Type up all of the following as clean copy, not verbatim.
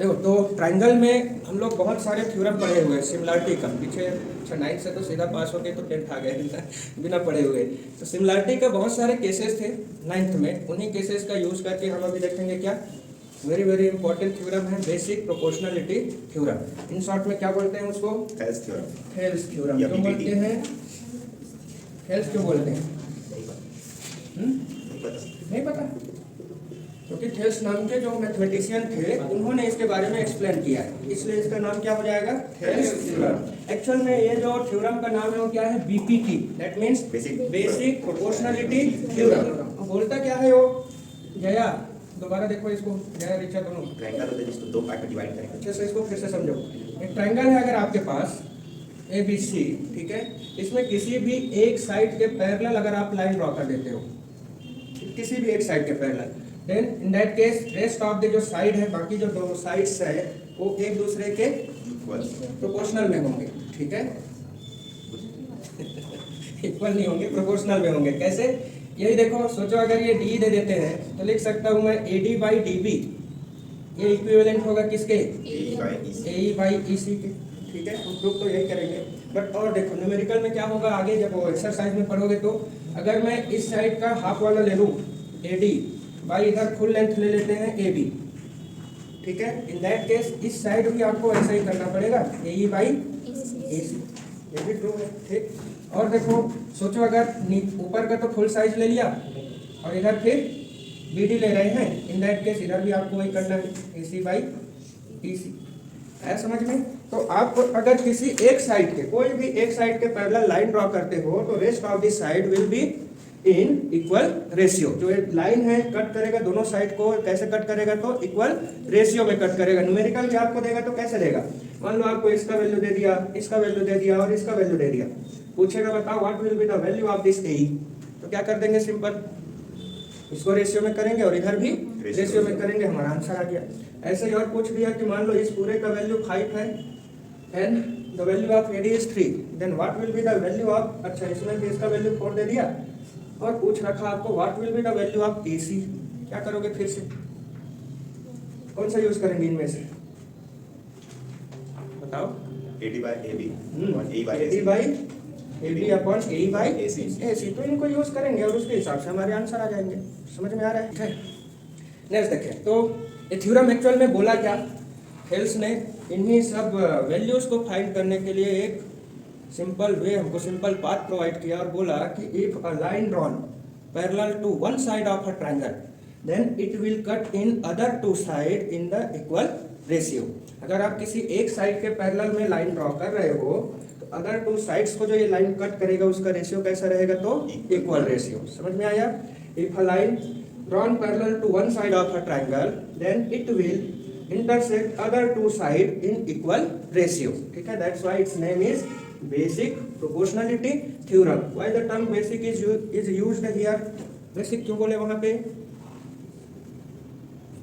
देखो तो ट्राइंगल में हम लोग बहुत सारे थ्योरम पढ़े हुए हैं सिमिलरिटी का। पीछे अच्छा 9 से तो सीधा पास हो गए तो 10th आ गए बिना पढ़े हुए। तो सिमिलरिटी का बहुत सारे केसेस थे 9th में, उन्हीं केसेस का यूज करके हम अभी देखेंगे क्या वेरी वेरी इंपॉर्टेंट थ्योरम है basic proportionality theorem. In short में क्या बोलते हैं उसको? Thales theorem. थेल्स थ्योरम क्यों बोलते हैं? थेल्स क्यों बोलते हैं? नहीं पता? क्योंकि थेल्स नाम के जो मैथमेटिशियन थे उन्होंने इसके बारे में एक्सप्लेन किया है, इसलिए इसका नाम क्या हो जाएगा? Thales theorem. एक्चुअल में ये जो थ्योरम का नाम है वो क्या है? BPT, that means basic proportionality theorem. बोलता क्या है वो? जया दोबारा देखो इसको, जया ऋचा दोनों ट्रायंगल होता है जिसको दो पार्ट में डिवाइड करेंगे। अच्छे से इसको फिर से समझो। एक ट्रायंगल है अगर आपके पास ABC, ठीक है, इसमें किसी भी एक साइड के पैरेलल अगर आप लाइन ड्रॉ कर देते हो, किसी भी एक साइड के parallel, then in that case rest of the जो साइड है, बाकी जो दो साइड्स है वो एक दूसरे के इक्वल प्रोपोर्शनल में होंगे, ठीक है इक्वल नहीं होंगे, प्रोपोर्शनल में होंगे। कैसे? यही देखो, सोचो अगर ये D दे देते हैं तो लिख सकता हूँ मैं AD बाई DB, ये इक्विवेलेंट होगा किसके? AE बाई EC के, ठीक है। हम प्रूफ तो यही करेंगे। बट और देखो न्यूमेरिकल में क्या होगा आगे जब वो एक्सरसाइज में पढ़ोगे तो, अगर मैं इस साइड का हाफ वाला ले लूँ AD बाई इधर फुल लेंथ ले लेते हैं AB, ठीक है, इन दैट केस इस साइड भी आपको ऐसा ही करना पड़ेगा AE बाई AC, ये भी ट्रू है, ठीक। और देखो सोचो अगर ऊपर का तो फुल साइज ले लिया और इधर फिर BD ले रहे हैं, इन दैट केस इधर भी आपको वही करना है AC बाई EC, है समझ में? तो आप अगर किसी एक साइड के, कोई भी एक साइड के पैरेलल लाइन ड्रॉ करते हो तो rest of this side will be in equal ratio. जो एक लाइन है कट करेगा दोनों साइड को, कैसे कट करेगा? तो इक्वल रेशियो में कट करेगा। न्यूमेरिकल भी आपको देगा तो कैसे देगा? मान लो आपको इसका वैल्यू दे दिया, इसका वैल्यू दे दिया और इसका वैल्यू दे दिया, पूछेगा बताओ what will be the value of this AE, तो क्या कर देंगे? सिंपल इसको रेशियो में करेंगे और इधर भी रेशियो में करेंगे, हमारा आंसर आ गया। ऐसे ही और पूछ दिया कि मान लो इस पूरे का वैल्यू 5 है and the value of AD is 3, then what will be the value of, अच्छा इसमें भी इसका वैल्यू 4 दे दिया और पूछ रखा आपको what will be the value of AC, क्या करोगे? फिर से कौन सा यूज करेंगे इनमें से बताओ? AD by AB और AE by AD AC। By AB upon AE by AC। AC, तो इनको यूज करेंगे और उसके हिसाब से हमारे आंसर आ जाएंगे। समझ में आ रहा है? ठीक है, नेक्स्ट देखें। तो ये थ्योरम एक्चुअल में बोला क्या? थेल्स ने इन्हीं सब वैल्यूज को फाइंड करने के लिए एक सिंपल वे, हमको सिंपल पाथ प्रोवाइड किया और बोला कि if a line drawn parallel to one side of a triangle then it will cut in other two side in the equal ratio. अगर आप किसी एक साइड के पैरेलल में लाइन ड्रॉ कर रहे हो तो अदर टू साइड्स को जो ये लाइन कट करेगा उसका रेशियो कैसा रहेगा? तो इक्वल रेशियो। समझ में आया? If a line drawn parallel to one side of a triangle then it will intersect other two side in equal ratio, ठीक है। that's why its name is basic proportionality theorem। why the term basic is used here? basic क्यों बोले वहां पे?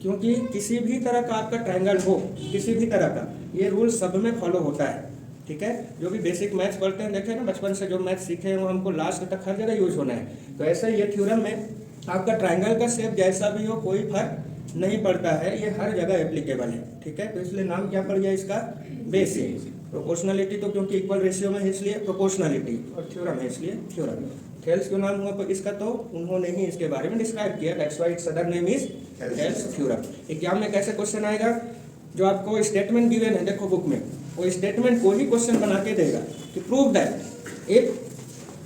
क्योंकि किसी भी तरह का आपका ट्रायंगल हो, किसी भी तरह का, ये रूल सब में फॉलो होता है, ठीक है। जो भी बेसिक मैथ्स पढ़ते हैं, देखे ना बचपन से जो मैथ्स सीखे हैं वो हमको लास्ट तक हर जगह यूज होना है। तो ऐसे ये थ्योरम में आपका ट्रायंगल का शेप जैसा भी हो कोई फर्क नहीं पड़ता है, ये हर जगह एप्लीकेबल है, ठीक है। तो इसलिए नाम क्या पड़ गया इसका? बेसिक प्रोपोर्शनलिटी, तो क्योंकि इक्वल रेशियो में है इसलिए प्रोपोर्शनलिटी, और थ्योरम है इसलिए थ्योरम। थेल्स क्यों नाम हुआ इसका? तो उन्होंने ही इसके बारे में डिस्क्राइब किया, that's why it's other name is Thales theorem. Exam में कैसे क्वेश्चन आएगा? जो आपको स्टेटमेंट गिवन है देखो बुक में, वो स्टेटमेंट को ही क्वेश्चन बना के देगा कि prove that if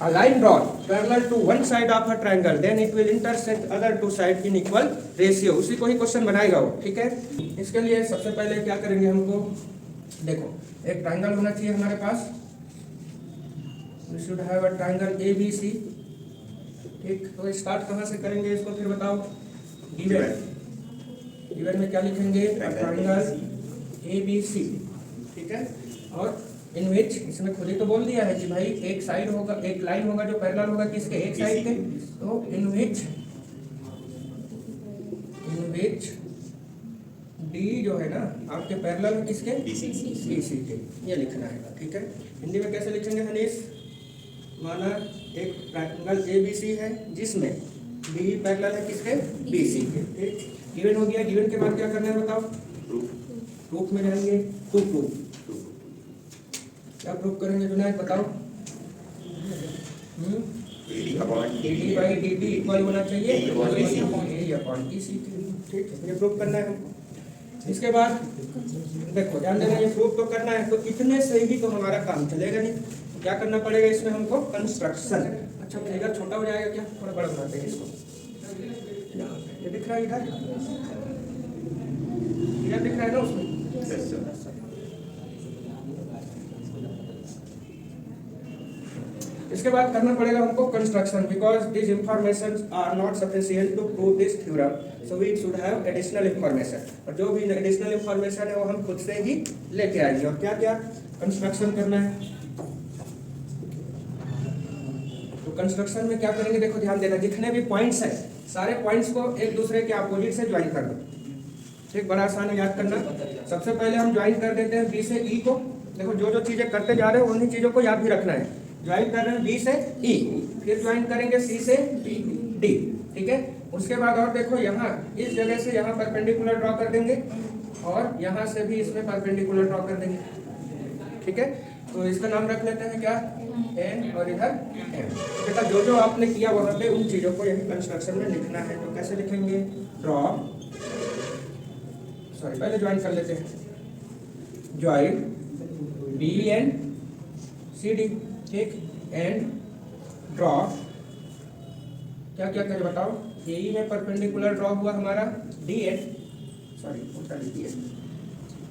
a line drawn parallel to one side of a triangle then it will intersect other two sides in equal ratio, उसी को ही क्वेश्चन बनाएगा वो, ठीक है। इसके लिए सबसे पहले क्या करेंगे, हमको देखो एक ट्रायंगल होना चाहिए हमारे पास, we should have a triangle ABC, ठीक। तो स्टार्ट कहाँ से करेंगे इसको फिर बताओ? गिवन में क्या लिखेंगे? ट्रायंगल ABC, ठीक है। और इन विच, इसमें खुद ही तो बोल दिया है कि भाई एक साइड होगा, एक लाइन होगा जो पैरेलल होगा किसके? एक साइड के। तो इन विच D जो है ना आपके पैरेलल है किसके? BC के, ये लिखना है, ठीक है। हिंदी में कैसे लिखेंगे हनीश? माना एक ट्रायंगल ABC है जिसमें D पैरेलल है किसके? BC के, ठीक। गिवन हो गया, गिवन के बाद क्या करना है बताओ? प्रूफ में जाएंगे टू प्रूफ। क्या प्रूफ करेंगे जुनायद बताओ? AD upon AD by DB equal होना चाहिए A upon BC। A upon EC। ठीक है, ये प्रूफ करना है हमको। इसके बाद देखो ध्यान देना, ये प्रूफ तो करना है, तो इतने से ही तो हमारा काम चलेगा नहीं। क्या करना पड़ेगा इसमें हमको? कंस्ट्रक्शन। अच्छा फिगर छोटा हो जाएगा क्या? थोड़ा बड़ा बनाते हैं इसको। ये दिख रहा है इधर, ये दिख रहा है ना उसमें। Yes, sir। इसके बाद करना पड़ेगा हमको construction, because this information are not sufficient to prove this theorem, so we should have additional information. और जो भी एडिशनल इंफॉर्मेशन है वो हम खुद से ही लेके आएंगे। और क्या क्या कंस्ट्रक्शन करना है? तो कंस्ट्रक्शन में क्या करेंगे देखो ध्यान देना, जितने भी पॉइंट्स हैं सारे पॉइंट्स को एक दूसरे के अपोजिट से ज्वाइन कर दो। ठीक, बड़ा आसान है याद करना। सबसे पहले हम ज्वाइन कर देते हैं बी से ई को। देखो जो जो चीजें करते जा रहे हैं उन्हीं चीजों को याद भी रखना है। ज्वाइन कर रहे हैं बी से ई, फिर ज्वाइन करेंगे सी से डी। ठीक है, उसके बाद और देखो यहाँ इस जगह से यहाँ परपेंडिकुलर ड्रॉ कर देंगे और यहाँ से भी इसमें परपेंडिकुलर ड्रॉ कर देंगे। ठीक है, तो इसका नाम रख लेते हैं क्या? एन, और इधर एम। बेटा जो जो आपने किया वहाँ पे उन चीजों को यही कंस्ट्रक्शन में लिखना है। तो कैसे लिखेंगे? ड्रॉ, सॉरी पहले ज्वाइन कर लेते हैं। Join B N C D. ठीक, एंड ड्रॉ क्या क्या करें बताओ? ए में परपेंडिकुलर ड्रॉ हुआ हमारा डी एन, सॉरी उल्टा लिख दिया,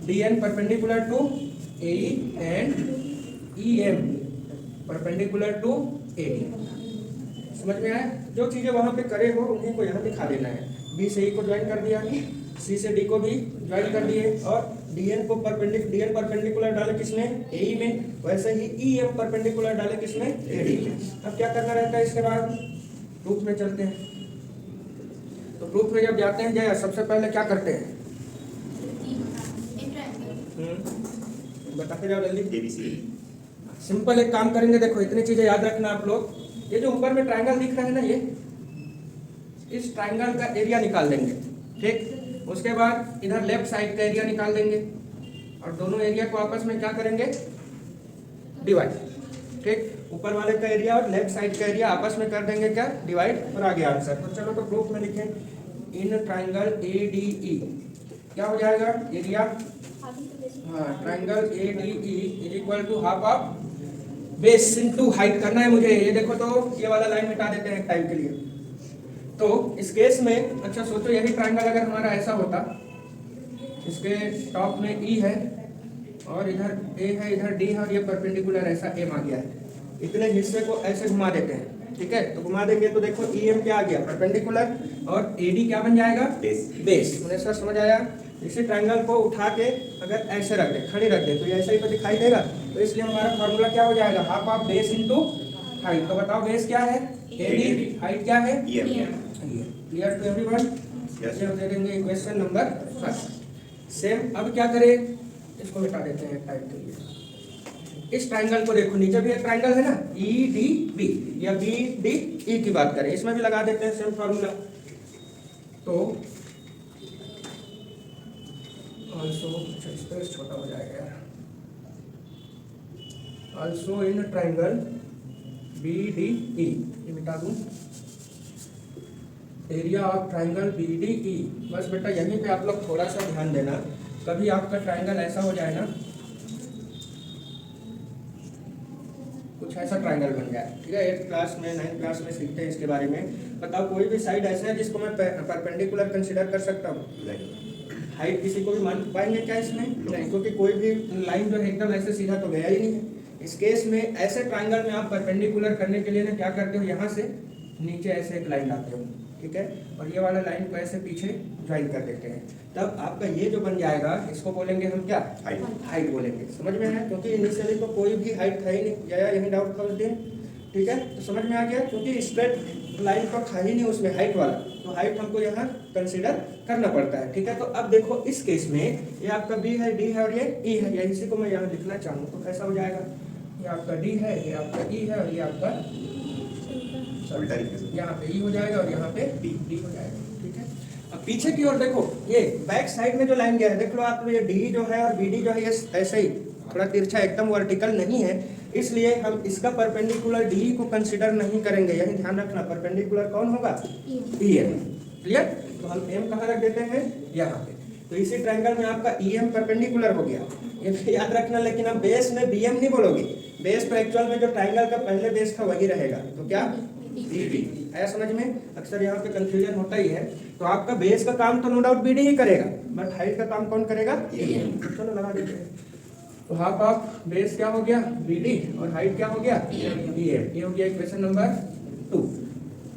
D N perpendicular to A and E M perpendicular to A D. समझ में आया? जो चीजें वहां पे करे हो उन्हीं को यहाँ दिखा देना है। बी से ई को ज्वाइन कर दिया, सी से डी को भी ज्वाइन कर दिए, और डीएन को परपेंडिकुलर डाले किसमें? ए में, वैसे ही ई एम परपेंडिकुलर डाले किसमें? एडी में। अब क्या करना रहता है इसके बाद? प्रूफ में चलते हैं। तो प्रूफ में जब जाते हैं जया, सबसे पहले क्या करते हैं? बताते जाओ जल्दी। ABC। सिंपल एक काम करेंगे, देखो इतनी चीजें याद रखना आप लोग। ये जो ऊपर में ट्रायंगल दिख रहा है ना, ये इस ट्रायंगल का एरिया निकाल देंगे। ठीक, उसके बाद इधर लेफ्ट साइड का एरिया निकाल देंगे और दोनों एरिया को आपस में क्या करेंगे? डिवाइड। ठीक, ऊपर वाले का एरिया और लेफ्ट साइड का एरिया आपस में कर देंगे क्या? डिवाइड, और आगे आंसर। तो चलो तो प्रूफ में लिखें, इन ट्रायंगल ADE क्या हो जाएगा? एरिया, हाँ, triangle ADE is equal to half of base into height करना है मुझे। ये देखो तो ये वाला लाइन मिटा देते हैं टाइम के लिए। तो इस केस में अच्छा सोचो, यही ट्रायंगल अगर हमारा ऐसा होता, इसके टॉप में E है और इधर A है, इधर D है, और ये परपेंडिकुलर ऐसा M आ गया है। इतने हिस्से को ऐसे घुमा देते हैं। ठीक है, तो घुमा देंगे तो देखो EM क्या आ गया? परपेंडिकुलर, और AD क्या बन जाएगा? बेस। मुझे सर समझ आया? इसी ट्रायंगल को उठा के अगर ऐसे रख दे, खड़ी रख दे, तो ये ऐसा ही तो दिखाई देगा। तो इसलिए हमारा फॉर्मूला क्या हो जाएगा? Half of base into height. तो बताओ बेस क्या है? AD, हाइट क्या है? EM। Clear to everyone? Yes। ये दे देंगे क्वेश्चन नंबर फर्स्ट। सेम, अब क्या करें? इसको मिटा देते हैं टाइप के लिए। इस ट्रायंगल को देखो, नीचे भी एक ट्रायंगल है ना, EDB, या BDE की बात करें, इसमें भी लगा देते हैं सेम फॉर्मूला। तो ऑल्सो, अच्छा स्पेस छोटा हो जाएगा यार, ऑल्सो इन ट्रायंगल BDE, ये मिटा दूं, एरिया ऑफ ट्रायंगल BDE। बस बेटा यहीं पे आप लोग थोड़ा सा ध्यान देना, कभी आपका ट्रायंगल ऐसा हो जाए ना, कुछ ऐसा ट्रायंगल बन जाए। ठीक है, 8th क्लास में 9th क्लास में सीखते हैं इसके बारे में। बताओ कोई भी साइड ऐसा है जिसको मैं परपेंडिकुलर कंसीडर कर सकता हूँ? हाइट किसी को भी मान पाएंगे क्या इसमें? नहीं, क्योंकि कोई भी लाइन जो है एकदम ऐसे सीधा तो गया ही नहीं है। इस केस में ऐसे ट्रायंगल में आप परपेंडिकुलर करने के लिए ना क्या करते हो, यहाँ से नीचे ऐसे एक लाइन लाते हो। ठीक है, और ये वाला लाइन को ऐसे पीछे ज्वाइन कर देते हैं, तब आपका ये जो बन जाएगा इसको बोलेंगे हम क्या? हाइट बोलेंगे। समझ में आया? क्योंकि इनिशियली तो कोई भी हाइट था ही नहीं, या यही डाउट था उस दिन। ठीक है, तो समझ में आ गया, क्योंकि स्ट्रेट लाइन तो था ही नहीं उसमें हाइट वाला, तो हाइट हमको यहाँ कंसीडर करना पड़ता है। ठीक है, तो अब देखो इस केस में ये आपका B है, D है और ये E है, या इसी को मैं यहाँ लिखना चाहूँ तो कैसा हो जाएगा? ये आपका D है, ये आपका E है, और ये आपका यहाँ पे E हो जाएगा और यहाँ पे D हो जाएगा। ठीक है, अब पीछे की ओर देखो, ये बैक साइड में जो लाइन गया है, देख लो आप, ये डी जो है और बीडी जो है ये ऐसे ही थोड़ा तिरछा, एकदम वर्टिकल नहीं है, इसलिए हम इसका परपेंडिकुलर डी को कंसीडर नहीं करेंगे। यही ध्यान रखना, परपेंडिकुलर कौन होगा? ईएम। क्लियर? तो हम एम कहाँ रख देते हैं? यहाँ पे। तो इसी ट्रायंगल में आपका ईएम परपेंडिकुलर हो गया, ये भी याद रखना। लेकिन अब बेस में बीएम नहीं बोलोगे, बेस तो एक्चुअल में जो ट्रायंगल का पहले बेस था वही रहेगा। तो क्या? बीडी। आया समझ में? अक्सर यहाँ पे कंफ्यूजन होता ही है। तो आपका बेस का काम तो नो डाउट बीडी ही करेगा, बट हाइट का काम कौन करेगा? चलो लगा देते हैं। तो हाफ ऑफ बेस क्या हो गया? बीडी, और हाइट क्या हो गया? ईएम। ये हो गया equation number 2।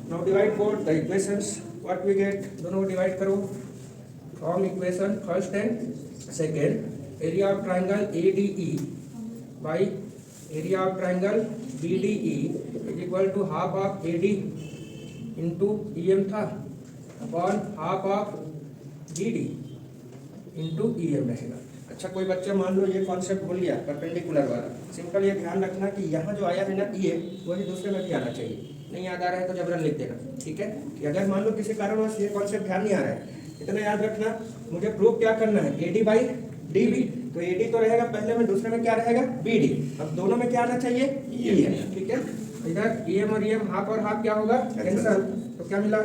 Now divide both the equations, what we get, दोनों डिवाइड करो from equation first and second. Area of triangle ADE by area of triangle BDE is equal to half of AD into EM था upon half of BD into EM रहेगा। अच्छा, कोई बच्चा मान लो ये concept भूल गया परपेंडिकुलर वाला, सिंपल ये ध्यान रखना कि यहाँ जो आया है ना EM, वही दूसरे में भी आना चाहिए। नहीं याद आ रहा है तो जबरन लिख देना, ठीक है? कि अगर मान लो किसी कारणवश ये कॉन्सेप्ट ध्यान नहीं आ रहा है, इतना याद रखना, मुझे प्रूव क्या करना है? AD by DB। तो AD तो रहेगा पहले में, दूसरे में क्या रहेगा? BD। अब दोनों में क्या आना चाहिए? EM। ठीक है? इधर EM और EM हाफ और हाफ क्या होगा? कैंसल। तो क्या मिला?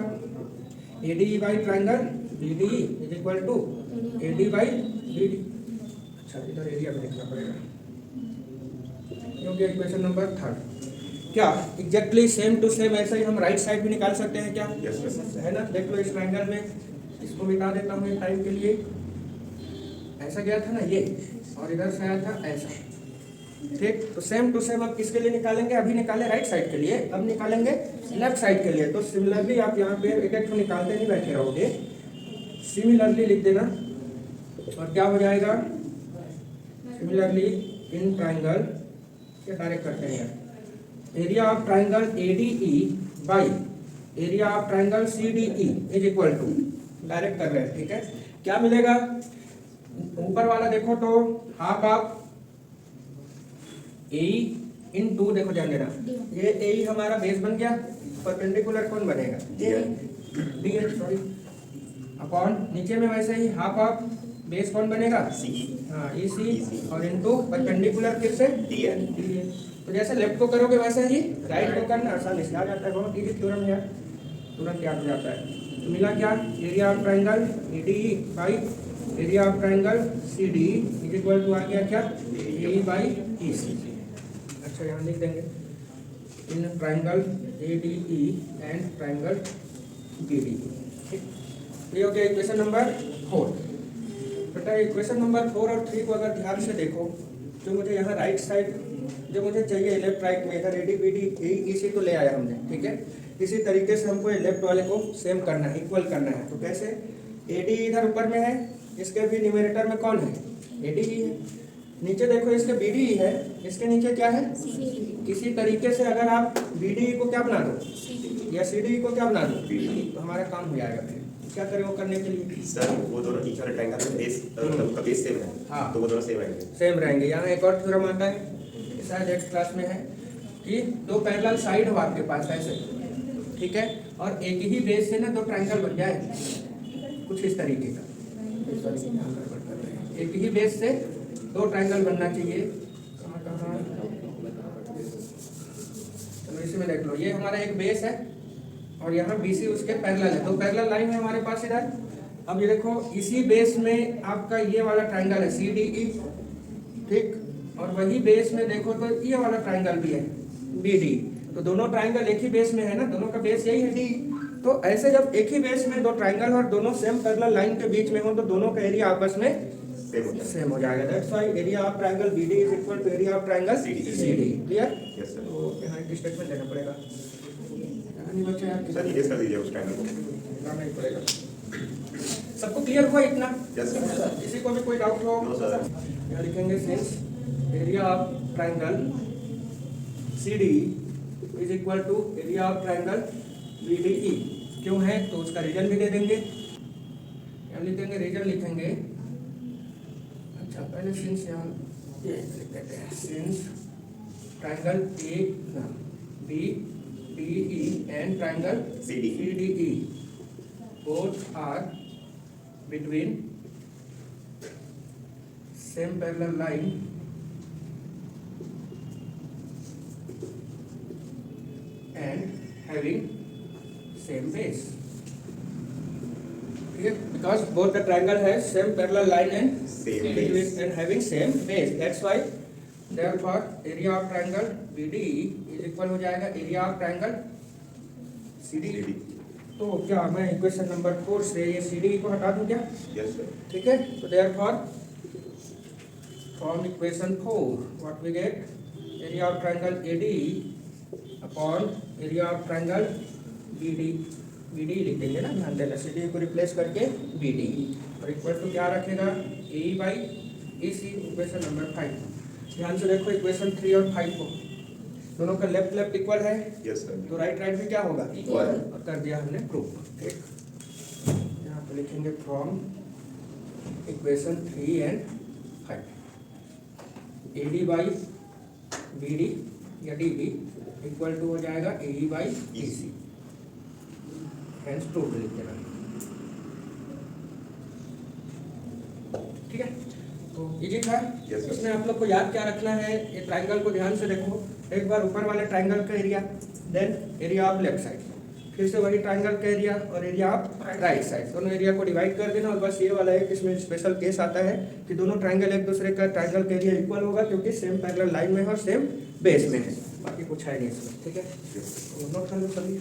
AD by triangle BDE is equal to AD by BD। अच्छा, इधर एरिया में लिखना पड़ेगा, क्योंकि इक्वेशन नंबर 3। क्या एग्जैक्टली सेम टू सेम ऐसा ही हम राइट साइड भी निकाल सकते हैं क्या? है ना? देख लो इस ट्रायंगल में, इसको मिटा देता हूँ टाइम के लिए। ऐसा गया था ना ये, और इधर से आया था ऐसा, ठीक? तो सेम टू सेम अब किसके लिए निकालेंगे? अभी निकाले राइट साइड के लिए, अब निकालेंगे लेफ्ट साइड के लिए। तो सिमिलरली आप यहाँ पे एक एक निकालते नहीं बैठे रहोगे, सिमिलरली लिख देना, और क्या हो जाएगा? सिमिलरली इन ट्रायंगल, क्या डायरेक्ट करते हैं यार, area of triangle ADE by area of triangle CDE is equal to, direct कर रहे हैं, ठीक है? क्या मिलेगा? ऊपर वाला देखो तो half of AE into, देखो ध्यान देना, ये AE हमारा बेस बन गया, परपेंडिकुलर कौन बनेगा? DH, सॉरी, अपॉन नीचे में वैसे ही हाफ ऑफ बेस कौन बनेगा? हाँ, EC, और इनटू परपेंडिकुलर फिर से DN। तो जैसे लेफ्ट को करोगे वैसे ही राइट को करना, आसानी से आ जाता है। बहुत इजी थ्योरम है, तुरंत याद हो जाता है। तो मिला क्या? Area of triangle ADE by area of triangle CDE is equal to आ गया क्या? AE by EC। अच्छा, यहाँ लिख देंगे in triangle ADE and triangle BDE। ये हो गया इक्वेशन नंबर 4। बेटा इक्वेशन नंबर 4 और 3 को अगर ध्यान से देखो, जो मुझे यहाँ राइट साइड जो मुझे चाहिए लेफ्ट राइट में, इधर AD BD EC तो ले आया हमने, ठीक है? इसी तरीके से हमको ये लेफ्ट वाले को सेम करना है, इक्वल करना है। तो कैसे? AD इधर ऊपर में है, इसके भी न्यूमरेटर में कौन है? AD ही है। नीचे देखो इसके BD ही है, इसके नीचे क्या है? किसी तरीके से अगर आप BD को क्या बना दो या CDE को क्या बना दो, तो हमारा काम हो जाएगा। फिर क्या करें वो करने के लिए? सर वो दोनों नीचे वाले ट्रायंगल में बेस, उनका बेस सेम है। हाँ, तो वो दोनों सेम रहेंगे। सेम रहेंगे। यहाँ एक और थ्योरम आता है, शायद नेक्स्ट क्लास में है, कि दो पैरेलल साइड हो आपके पास ऐसे, ठीक है? और एक ही बेस से ना दो ट्रायंगल बन जाए, कुछ इस तरीके का। एक ही बेस से दो ट्रायंगल बनना चाहिए। कहाँ? चलो इसी में देख लो, ये हमारा एक बेस है और यहाँ BC उसके पैरेलल है, दो पैरेलल लाइन है हमारे पास इधर। अब ये देखो इसी बेस में आपका ये वाला ट्रायंगल है CDE, ठीक? और वही बेस में देखो तो ये वाला ट्रायंगल भी है BD। तो दोनों ट्रायंगल एक ही बेस में है ना, दोनों का बेस यही है D। तो ऐसे जब एक ही बेस में दो ट्रायंगल और दोनों सेम पैरेलल लाइन के बीच में हो, तो दोनों का एरिया आपस में सेम हो जाएगा। That's why area of triangle BD is equal to area of triangle CD। Clear? Yes sir. तो यहाँ एक स्टेटमेंट देना पड़ेगा, नहीं बच्चा यार, सर इरेज कर दीजिए उस ट्रायंगल को। करना ही पड़ेगा। सबको क्लियर हुआ इतना? Yes sir. किसी को भी कोई डाउट हो? No sir. यहाँ लिखेंगे since area of triangle CDE is equal to area of triangle BDE। क्यों है तो उसका रीजन भी दे देंगे, यहाँ लिखेंगे रीजन लिखेंगे। अच्छा, पहले सिंस यहाँ ये लिख देते हैं, since triangle ABDE and triangle CDE both are between same parallel line and having same base. Okay, because both the triangle has same parallel line and Same base. and having same base. That's why therefore area of triangle BD is equal हो जाएगा area of triangle CD. CD. तो क्या मैं equation number 4 से ये CD को हटा दूं क्या? Yes, sir. ठीक है, तो therefore from equation 4 what we get area of triangle AD upon area of triangle BD. BD लिख देंगे ना, ध्यान देना, CD को रिप्लेस करके BD और इक्वल टू क्या रखेगा AE by EC equation number 5। ध्यान से देखो इक्वेशन 3 और 5 को, दोनों का लेफ्ट लेफ्ट इक्वल है, Yes, sir. तो राइट राइट में क्या होगा Equal. और कर दिया हमने प्रूफ। ठीक, यहाँ पे लिखेंगे from equation 3 and 5 AD by BD या DB इक्वल टू हो जाएगा AE by EC, hence proof लिख देना। ठीक है, तो इजी था। Yes, sir. इसमें आप लोग को याद क्या रखना है, ये ट्राइंगल को ध्यान से देखो, एक बार ऊपर वाले ट्राइंगल का area, then area of left side, फिर से वही ट्राइंगल का एरिया और एरिया ऑफ राइट साइड, दोनों एरिया को डिवाइड कर देना। और बस ये वाला है कि इसमें स्पेशल केस आता है कि दोनों ट्राइंगल एक दूसरे का ट्राइंगल का एरिया इक्वल होगा क्योंकि सेम पैरेलल लाइन में है और सेम बेस में है, बाकी कुछ है नहीं इसमें। ठीक है, Yes. नोट कर लो सभी।